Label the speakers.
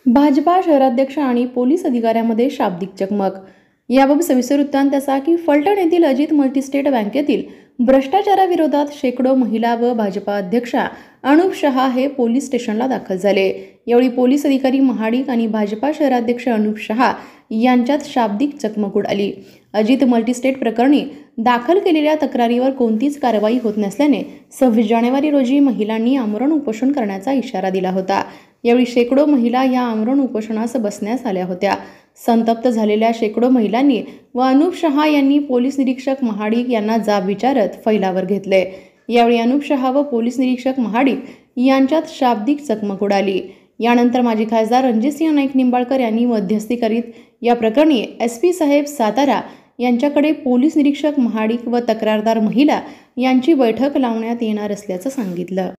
Speaker 1: भाजपा शहराध्यक्ष आणि पोलीस अधिकाऱ्यांमध्ये शाब्दिक चकमक। याबाबत सविस्तर वृत्तांत असा की फलटण येथील अजित मल्टीस्टेट बँकेतील भ्रष्टाचाराविरोधात शेकडो महिला व भाजपा अध्यक्षा अनुप शहा हे पोलीस स्टेशनला दाखल झाले। यावेळी पोलीस अधिकारी महाडिक आणि भाजपा शहराध्यक्ष अनुप शहा यांच्यात शाब्दिक चकमक उडाली। अजित मल्टीस्टेट प्रकरणी दाखल केलेल्या तक्रारीवर कोणतीच कारवाई होत नसल्याने 26 जानेवारी रोजी महिलांनी आमरण उपोषण करण्याचा इशारा दिला होता। यावेळी शेकडो महिला या आमरण उपोषणास बसण्यास आल्या होत्या। संतप्त झालेल्या शेकडो महिलांनी व अनुप शहा यांनी पोलीस निरीक्षक महाडिक यांना जाब विचारत फैलावर घेतले। यावेळी अनुप शहा व पोलीस निरीक्षक महाडिक यांच्यात शाब्दिक चकमक उडाली। यानंतर माजी खासदार रणजितसिंह नाईक निंबाळकर यांनी मध्यस्थी करीत या प्रकरणी SP साहेब सातारा यांच्याकडे पोलीस निरीक्षक महाडिक व तक्रारदार महिला यांची बैठक लावण्यात येणार असल्याचं सांगितलं।